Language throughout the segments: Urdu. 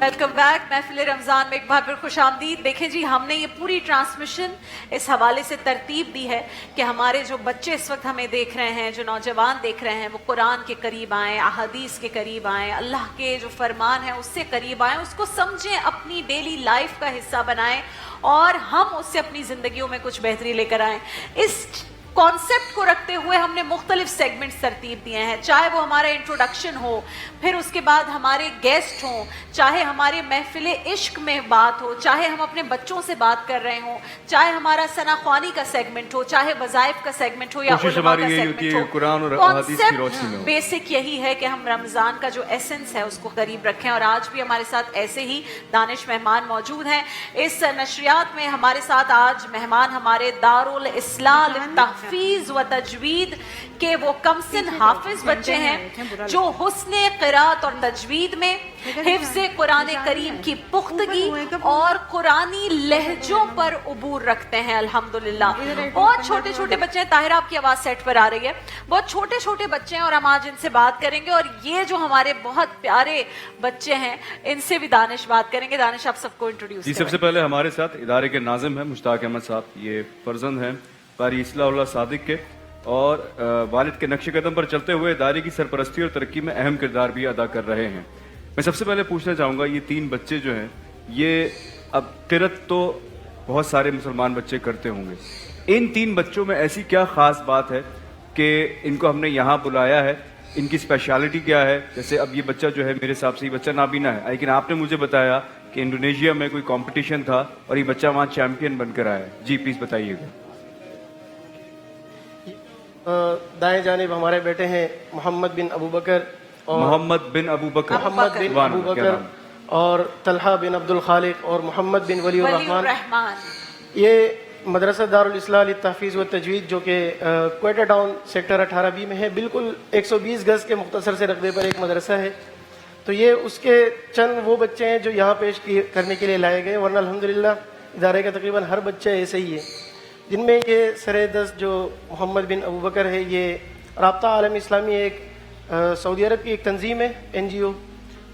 ویلکم بیک محفل رمضان میں ایک بار پھر خوش آمدید. دیکھیں جی, ہم نے یہ پوری ٹرانسمیشن اس حوالے سے ترتیب دی ہے کہ ہمارے جو بچے اس وقت ہمیں دیکھ رہے ہیں, جو نوجوان دیکھ رہے ہیں, وہ قرآن کے قریب آئیں, احادیث کے قریب آئیں, اللہ کے جو فرمان ہیں اس سے قریب آئیں, اس کو سمجھیں, اپنی ڈیلی لائف کا حصہ بنائیں اور ہم اس سے اپنی زندگیوں میں کچھ بہتری لے کر آئیں. اس کانسیپٹ کو رکھتے ہوئے ہم نے مختلف سیگمنٹس ترتیب دیے ہیں, چاہے وہ ہمارا انٹروڈکشن ہو, پھر اس کے بعد ہمارے گیسٹ ہوں, چاہے ہمارے محفل عشق میں بات ہو, چاہے ہم اپنے بچوں سے بات کر رہے ہوں, چاہے ہمارا ثنا خوانی کا سیگمنٹ ہو, چاہے وظائف کا سیگمنٹ ہو یا علماء کا سیگمنٹ ہو. قرآن اور احادیث کی روشنی میں بیسک یہی ہے کہ ہم رمضان کا جو ایسنس ہے اس کو قریب رکھیں, اور آج بھی ہمارے ساتھ ایسے ہی دانش مہمان موجود ہیں. اس نشریات میں ہمارے ساتھ آج مہمان ہمارے دارالاصلاح للتحفیظ و تجوید کے وہ کمسن حافظ بچے ہیں جو حسن قرات اور تجوید میں حفظ قرآن کریم کی پختگی اور قرآنی لہجوں پر عبور رکھتے ہیں. الحمدللہ بہت چھوٹے چھوٹے بچے ہیں. طاہرہ آپ کی آواز سیٹ پر آ رہی ہے. بہت چھوٹے چھوٹے بچے ہیں اور ہم آج ان سے بات کریں گے, اور یہ جو ہمارے بہت پیارے بچے ہیں ان سے بھی دانش بات کریں گے. دانش, آپ سب کو انٹروڈیوس کریں. سب سے پہلے ہمارے ساتھ ادارے کے ناظم ہیں مشتاق احمد صاحب. یہ فرزند ہیں قاری اصلاح اللہ صادق کے, اور والد کے نقش قدم پر چلتے ہوئے ادارے کی سرپرستی اور ترقی میں اہم کردار بھی ادا کر رہے ہیں. میں سب سے پہلے پوچھنا چاہوں گا, یہ 3 بچے جو ہیں, یہ اب قرات تو بہت سارے مسلمان بچے کرتے ہوں گے, ان 3 بچوں میں ایسی کیا خاص بات ہے کہ ان کو ہم نے یہاں بلایا ہے؟ ان کی اسپیشلٹی کیا ہے؟ جیسے اب یہ بچہ جو ہے میرے حساب سے یہ بچہ نابینا ہے, لیکن آپ نے مجھے بتایا کہ انڈونیشیا میں کوئی کمپٹیشن تھا اور یہ بچہ وہاں چیمپئن بن کر آیا ہے. جی پلیز بتائیے گا. دائیں جانب ہمارے بیٹے ہیں محمد بن ابو بکر اور طلحہ بن عبد الخالق اور محمد بن ولی الرحمن. یہ مدرسہ دارالاصلاح للتحفیظ و تجوید جو کہ کوئٹہ ٹاؤن سیکٹر 18B میں ہے, بالکل 120 گز کے مختصر سے رقبے پر ایک مدرسہ ہے. تو یہ اس کے چند وہ بچے ہیں جو یہاں پیش کرنے کے لیے لائے گئے, ورنہ الحمدللہ ادارے کا تقریباً ہر بچہ ایسے ہی ہے. جن میں یہ سر دست جو محمد بن ابو بکر ہے, یہ رابطہ عالم اسلامی ایک سعودی عرب کی ایک تنظیم ہے, NGO.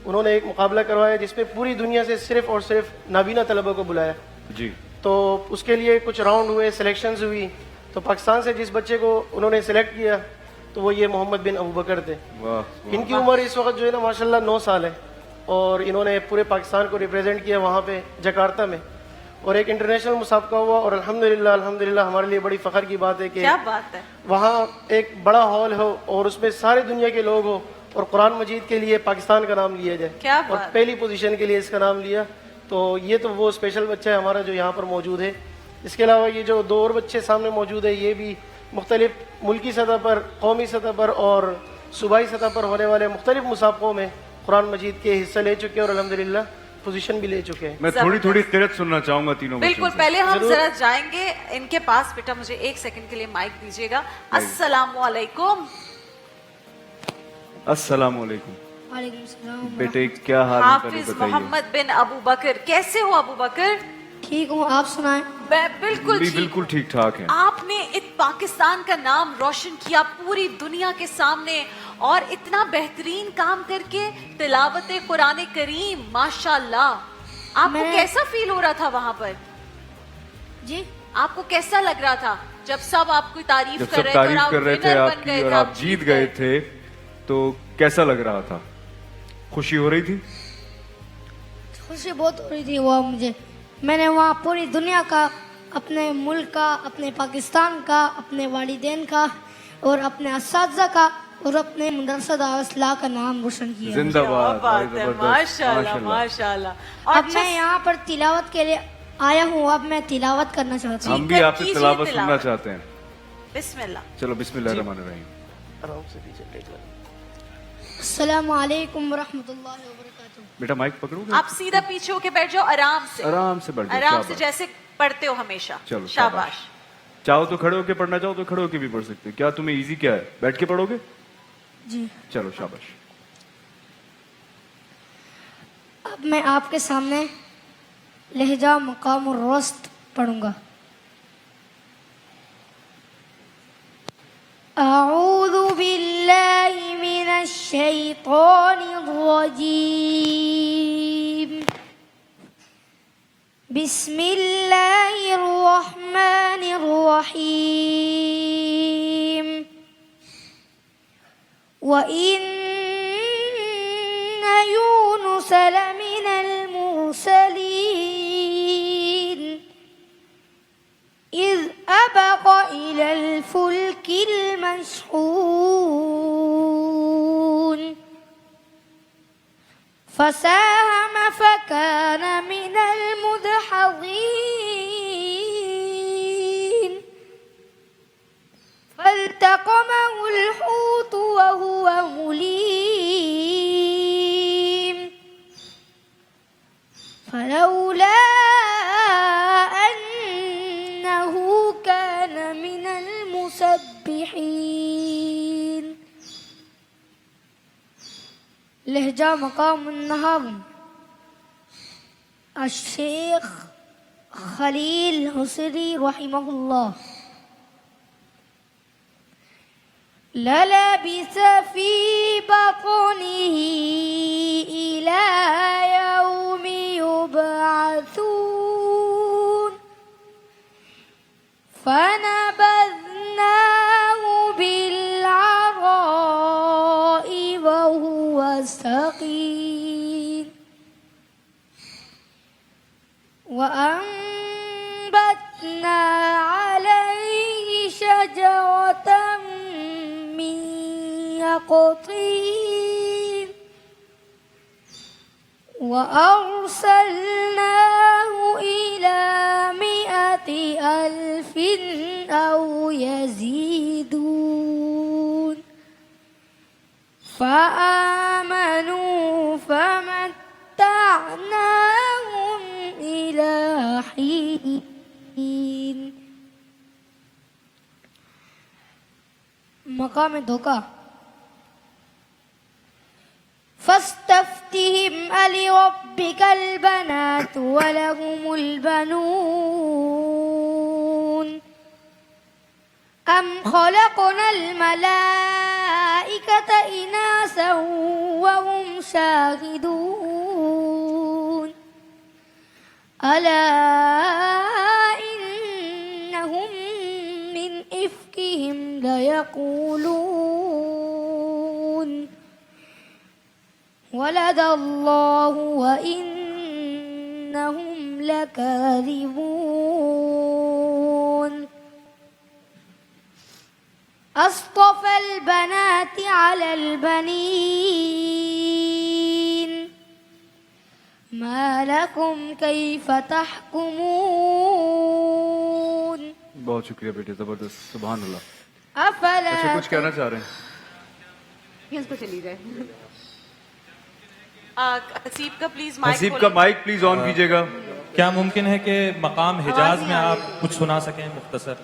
انہوں نے ایک مقابلہ کروایا جس میں پوری دنیا سے صرف اور صرف نابینا طلبہ کو بلایا. جی. تو اس کے لیے کچھ راؤنڈ ہوئے, سلیکشنز ہوئی, تو پاکستان سے جس بچے کو انہوں نے سلیکٹ کیا تو وہ یہ محمد بن ابو بکر تھے. ان کی عمر اس وقت جو ہے نا ماشاءاللہ 9 سال ہے, اور انہوں نے پورے پاکستان کو ریپرزینٹ کیا وہاں پہ جکارتا میں, اور ایک انٹرنیشنل مسابقہ ہوا. اور الحمدللہ ہمارے لیے بڑی فخر کی بات ہے کہ وہاں ایک بڑا ہال ہو اور اس میں سارے دنیا کے لوگ ہو, اور قرآن مجید کے لیے پاکستان کا نام لیا جائے, اور پہلی پوزیشن کے لیے اس کا نام لیا. تو یہ تو وہ اسپیشل بچہ ہے ہمارا جو یہاں پر موجود ہے. اس کے علاوہ یہ جو 2 اور بچے سامنے موجود ہے, یہ بھی مختلف ملکی سطح پر, قومی سطح پر اور صوبائی سطح پر ہونے والے مختلف مسابقوں میں قرآن مجید کے حصہ لے چکے اور الحمدللہ پوزیشن بھی لے چکے ہیں. میں تھوڑی قرات سننا چاہوں گا تینوں بچوں سے. بالکل, پہلے ہم ذرا جائیں گے ان کے پاس. بیٹا مجھے 1 سیکنڈ کے لیے مائک دیجیے گا. السلام علیکم. السلام علیکم. وعلیکم السلام. بیٹے کیا حال ہے؟ حافظ محمد بن ابو بکر, کیسے ہو ابو بکر؟ ٹھیک ہوں, آپ سنائیں. بالکل ٹھیک ٹھاک ہیں. آپ نے پاکستان کا نام روشن کیا پوری دنیا کے سامنے, اور اتنا بہترین کام کر کے تلاوت قرآن کریم, ماشاءاللہ. آپ کو کیسا فیل ہو رہا تھا وہاں پر؟ جی, آپ کو کیسا لگ رہا تھا جب سب آپ کی تعریف کر رہے تھے اور آپ جیت گئے تھے, تو کیسا لگ رہا تھا؟ خوشی ہو رہی تھی؟ خوشی بہت ہو رہی تھی. وہ مجھے, میں نے وہاں پوری دنیا کا, اپنے ملک کا, اپنے پاکستان کا, اپنے والدین کا اور اپنے اساتذہ کا اور اپنے مدرسہ دارالاصلاح کا نام روشن کیا. زندہ باد. ماشاءاللہ ماشاءاللہ. اب میں یہاں پر تلاوت کے لیے آیا ہوں, اب میں تلاوت کرنا چاہتا ہوں. ہم بھی آپ سے تلاوت سننا چاہتے ہیں. بسم اللہ. چلو بسم اللہ الرحمن الرحیم. السلام علیکم ورحمۃ اللہ وبرکاتہ. بیٹا مائک پکڑو گے؟ آپ سیدھا پیچھے ہو کے بیٹھ جاؤ, آرام سے بیٹھ جاؤ, آرام سے, جیسے پڑھتے ہو ہمیشہ. چلو شاباش. چاہو تو کھڑے ہو کے پڑھنا, چاہو تو کھڑے ہو کے بھی پڑھ سکتے. کیا تمہیں ایزی کیا ہے, بیٹھ کے پڑھو گے؟ جی. چلو شاباش. اب میں آپ کے سامنے لہجہ مقام الرست پڑھوں گا. اعوذ باللہ من الشیطان الرجیم. بسم الله الرحمن الرحيم وإن يونس لمن المرسلين إذ أبق إلى الفلك المشحون فساهم فكان من المدحضين فالتقمه الحوت وهو مليم فلولا أنه كان من المسبحين. لہجہ مقام النحو الشیخ خلیل حسری رحمہ اللہ. للبث في بطنه إلى يوم يبعثون فنبذناه بالعراء وهو سقيم وأنبتنا عليه شجرة من يقطين وأرسلناه إلى 100,000 أو يزيدون فآمنوا فمتعناهم إلى حين. مقام دھوکا. فاستفتهم ألربك البنات ولهم البنون أم خلقنا الملائكة إناثا وهم شاهدون ألا إنهم من إفكهم ليقولون ولد الله وإنهم لكاذبون. أصطفى البنات على البنين ما لكم كيف تحكمون. بہت شکریہ بیٹے, زبردست, سبحان اللہ. أفلا اچھا کچھ کہنا چاہ رہے ہیں؟ اس کو چلی جائے. حسیب کا پلیز حسیب کا مائک پلیز آن کیجیے گا. کیا ممکن ہے کہ مقام حجاز میں آپ کچھ سنا سکیں مختصر؟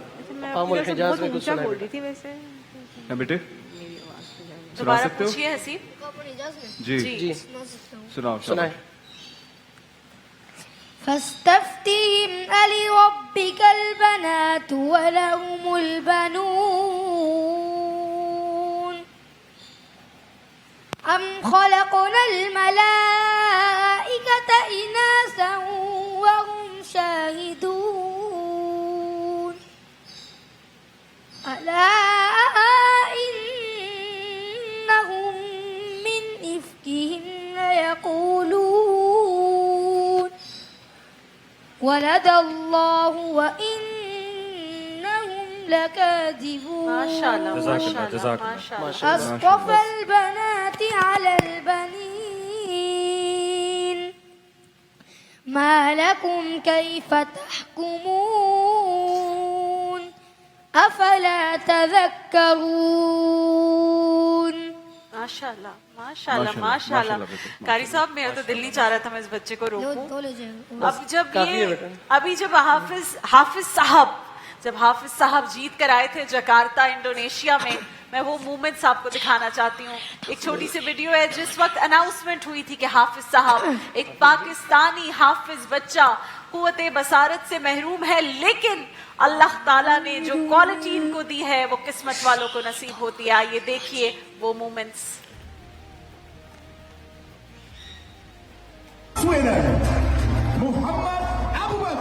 مقام الحجاز میں کچھ سنا بول رہی تھی ویسے. بیٹے سنا دوبارہ سکتے ہو؟ پوچھیے حسیب. جی جی سناؤ. سنائیں. فاستفتهم ألربك البنات ولهم البنون أم خلقنا الملائكة إناثا وهم شاهدون ألا إنهم من إفكهم ليقولون ولد الله وإنهم لكاذبون. ما شاء الله ما جزاک شاء اللہ, الله جزاک ما اللہ. شاء الله. أصطفى البنات على البنين ما لكم كيف تحكمون أفلا تذكرون. ماشاء اللہ ماشاء اللہ ماشاء اللہ. قاری صاحب میرا تو دل نہیں چاہ رہا تھا میں اس بچے کو روکوں. اب جب یہ ابھی جب حافظ صاحب جیت کر آئے تھے جکارتا انڈونیشیا میں وہ مومنٹس آپ کو دکھانا چاہتی ہوں. ایک چھوٹی سی ویڈیو ہے جس وقت اناؤنسمنٹ ہوئی تھی کہ حافظ صاحب ایک پاکستانی حافظ بچہ قوت بصارت سے محروم ہے, لیکن اللہ تعالیٰ نے جو کوالٹی ان کو دی ہے وہ قسمت والوں کو نصیب ہوتی ہے. آئیے دیکھیے وہ moments. Suena Muhammad Abu Bakr.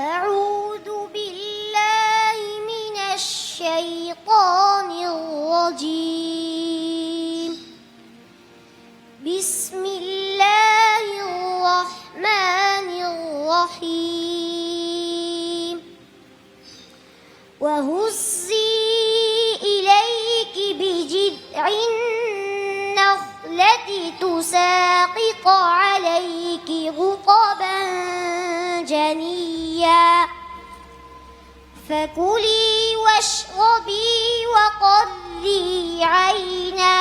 أعوذ بالله من الشيطان الرجيم بسم الله الرحمن الرحيم وهزي إليك بجذع النخلة تساقط عليك رطبا جنيا فكلي واشربي وقري عينا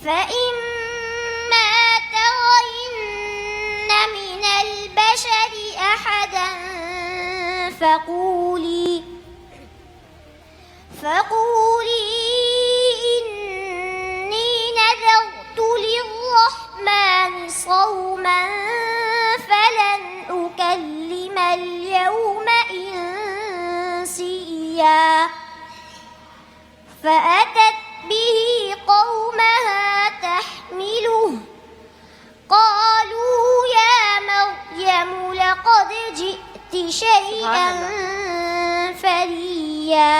فإما ترين من البشر أحدا فقولي إني نذرت للرحمن صوما فلن أكلم اليوم إنسيا فأتت به قومها تحمله قالوا يا مريم لقد جئت شيئا فريا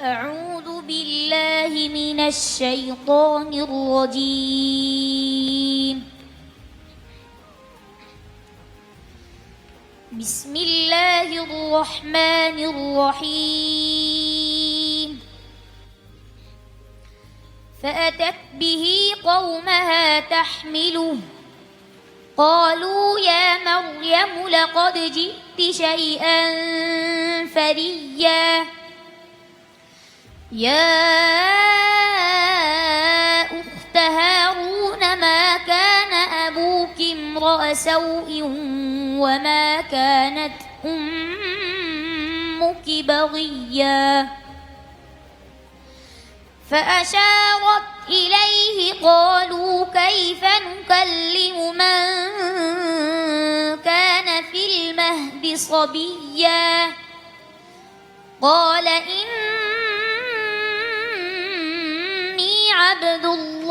أعوذ بالله من الشيطان الرجيم. بسم الله الرحمن الرحيم. فأتت به قومها تحمله قالوا يا مريم لقد جئت شيئا فريا يا أخت هارون ما كان أبوك امرأ سوء وما كانت أمك بغيا فأشارت إليه قالوا كيف نكلم من كان في المهد صبيا قال إني عبد الله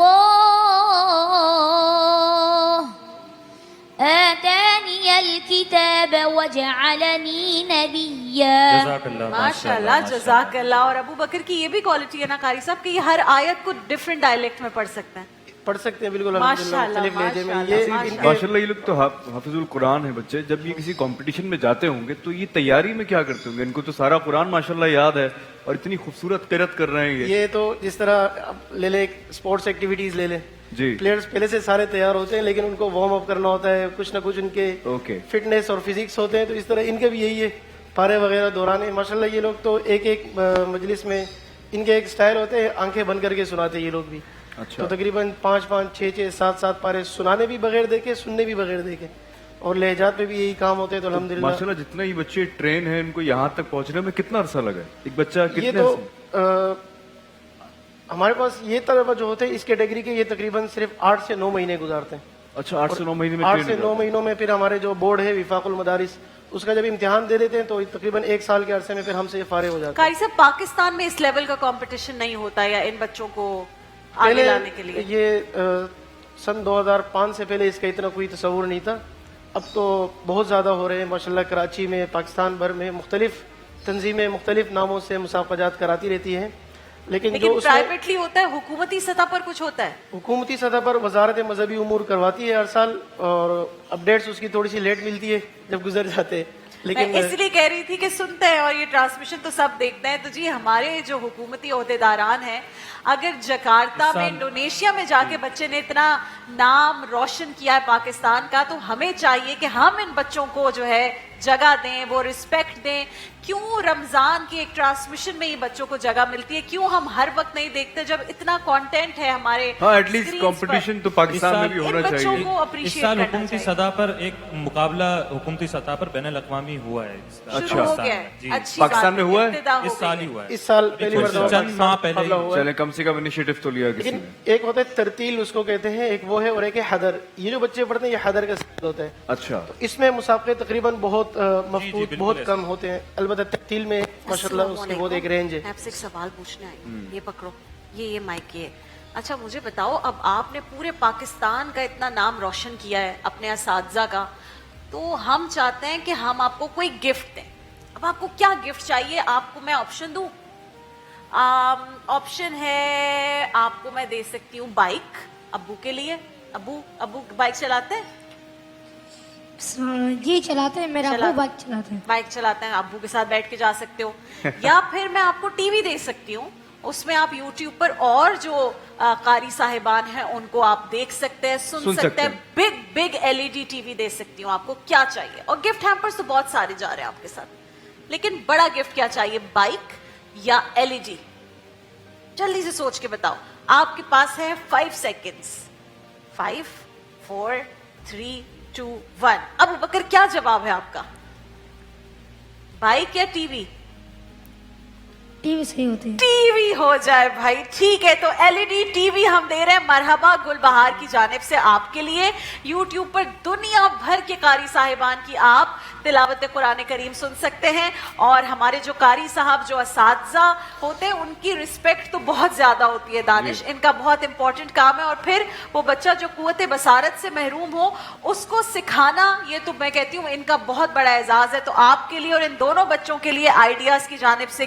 آتاني الكتاب وجعلني نبيا. جزاک اللہ ماشاء اللہ جزاک اللہ. اور ابو بکر کی یہ بھی کوالٹی ہے نا قاری صاحب کہ یہ ہر آیت کو ڈفرینٹ ڈائلیکٹ میں پڑھ سکتے ہیں. پڑھ سکتے ہیں بالکل ماشاء الحمدللہ اللہ، مختلف لہجے میں. ماشاء یہ اللہ، ان کے ماشاء اللہ. یہ لوگ تو حافظ القرآن ہیں بچے. جب یہ کسی کمپٹیشن میں جاتے ہوں گے تو یہ تیاری میں کیا کرتے ہوں گے؟ ان کو تو سارا قرآن ماشاء اللہ یاد ہے اور اتنی خوبصورت قرأت کر رہے ہیں یہ تو جس طرح اب لے لیں اسپورٹس ایکٹیویٹیز لے لیں. جی پلیئرز پہلے سے سارے تیار ہوتے ہیں لیکن ان کو وارم اپ کرنا ہوتا ہے, کچھ نہ کچھ ان کے اوکے فٹنس اور فزکس ہوتے ہیں. تو اس طرح ان کے بھی یہی ہے, پارے وغیرہ دہرانے. ماشاءاللہ یہ لوگ تو ایک ایک مجلس میں ان کے ایک سٹائل ہوتے ہیں, آنکھیں بند کر کے سناتے ہیں یہ لوگ بھی. اچھا تو تقریباً 5 5 6 6 7 7 پارے سنانے بھی بغیر دیکھے, سننے بھی بغیر دیکھے, اور لہجات میں بھی یہی کام ہوتے ہیں. تو الحمدللہ ماشاءاللہ جتنے یہ بچے ٹرین ہیں ان کو یہاں تک پہنچنے میں کتنا عرصہ لگا ہے؟ ایک بچہ یہ کتنے تو ہمارے پاس یہ طلبہ جو ہوتے ہیں اس کیٹیگری کے, یہ تقریباً صرف 8 سے 9 مہینے گزارتے ہیں. اچھا 8 سے 9 مہینے میں 8 سے 9 مہینوں میں پھر ہمارے جو بورڈ ہے وفاق المدارس, اس کا جب امتحان دے دیتے ہیں تو تقریباً 1 سال کے عرصے میں پھر ہم سے یہ فارغ ہو جاتے ہیں. قاری صاحب پاکستان میں اس لیول کا کمپٹیشن نہیں ہوتا یا ان بچوں کو آگے لانے کے لیے؟ یہ سن 2005 سے پہلے اس کا اتنا کوئی تصور نہیں تھا. اب تو بہت زیادہ ہو رہے ہیں ماشاءاللہ. کراچی میں, پاکستان بھر میں مختلف تنظیمیں مختلف ناموں سے مسابقات کراتی رہتی ہیں. لیکن جو اس میں پرائیویٹلی ہوتا ہے, حکومتی سطح پر کچھ ہوتا ہے؟ حکومتی سطح پر وزارت مذہبی امور کرواتی ہے ہر سال, اور اپڈیٹس اس کی تھوڑی سی لیٹ ملتی ہے جب گزر جاتے ہیں. لیکن میں اس لیے کہہ رہی تھی کہ سنتے ہیں اور یہ ٹرانسمیشن تو سب دیکھتے ہیں. تو جی ہمارے جو حکومتی عہدیداران ہیں, اگر جکارتا میں انڈونیشیا میں جا کے بچے نے اتنا نام روشن کیا ہے پاکستان کا, تو ہمیں چاہیے کہ ہم ان بچوں کو جو ہے جگہ دیں, وہ رسپیکٹ دیں. کیوں رمضان کی ایک ٹرانسمیشن میں یہ بچوں کو جگہ ملتی ہے, کیوں ہم ہر وقت نہیں دیکھتے جب اتنا کانٹینٹ ہے ہمارے ہاں ایٹ لیسٹ کمپٹیشن تو پاکستان میں بھی ہونا بچوں چاہیے. کو اس اپریشیٹ سال کرنا حکومتی چاہیے. سطح پر ایک مقابلہ حکومتی سطح پر بین الاقوامی ہوا ہے اس کا. شروع ہو گیا ہے. جی اچھی پاکستان میں ہوا ہے؟ ابتدا ہو اس سال گئی ہی ہوا ہے, اس سال پہلی مرتبہ چند ماہ پہلے مقابلہ ہوا ہے. چلیں کم سے کم انیشیٹو تو لیا کسی لیکن نے. ایک ہوتا ہے ترتیل, اس کو کہتے ہیں, ایک وہ ہے, اور ایک ہے حدر. یہ جو بچے پڑھتے ہیں یہ حدر کا سبجیکٹ ہوتا ہے. اچھا اس میں مسابقے تقریباً بہت مفقود, بالکل بہت ایسا. کم ہوتے ہیں. البتہ ترتیل میں ماشاءاللہ اس کی بہت ایک رینج ہے. میں آپ سے ایک سوال پوچھنے آئی, یہ پکڑو, یہ مائک یہ. اچھا مجھے بتاؤ, اب آپ نے پورے پاکستان کا اتنا نام روشن کیا ہے اپنے اساتذہ کا, تو ہم چاہتے ہیں کہ ہم آپ کو کوئی گفٹ دیں. اب آپ کو کیا گفٹ چاہیے؟ آپ کو میں آپشن دوں. آپشن ہے, آپ کو میں دے سکتی ہوں بائک ابو کے لیے. ابو بائک چلاتے ہیں؟ جی چلاتے ہیں, میرا ابو بائک چلاتے ہیں. بائک چلاتے ہیں, ابو کے ساتھ بیٹھ کے جا سکتے ہو. یا پھر میں آپ کو ٹی وی دے سکتی ہوں, اس میں آپ یوٹیوب پر اور جو قاری صاحبان ہیں ان کو آپ دیکھ سکتے ہیں, سن سکتے ہیں. بگ LED ٹی وی دے سکتی ہوں. آپ کو کیا چاہیے؟ اور گفٹ ہیمپرز تو بہت سارے جا رہے ہیں آپ کے ساتھ, لیکن بڑا گفٹ کیا چاہیے, بائک یا LED؟ جلدی سے سوچ کے بتاؤ. آپ کے پاس ہے 5 سیکنڈز. 5 4 3 2 1. ابو بکر کیا جواب ہے آپ کا؟ بائک یا ٹی وی؟ ٹی وی صحیح ہوتی ہے. ٹی وی ہو جائے بھائی, ٹھیک ہے. تو LED ٹی وی ہم دے رہے ہیں مرحبا گل بہار کی جانب سے آپ کے لیے. یوٹیوب پر دنیا بھر کے قاری صاحبان کی آپ تلاوت قرآن کریم سن سکتے ہیں. اور ہمارے جو قاری صاحب جو اساتذہ ہوتے ہیں ان کی رسپیکٹ تو بہت زیادہ ہوتی ہے. دانش, ان کا بہت امپورٹنٹ کام ہے. اور پھر وہ بچہ جو قوت بصارت سے محروم ہو اس کو سکھانا, یہ تو میں کہتی ہوں ان کا بہت بڑا اعزاز ہے. تو آپ کے لیے اور ان دونوں بچوں کے لیے آئیڈیاز کی جانب سے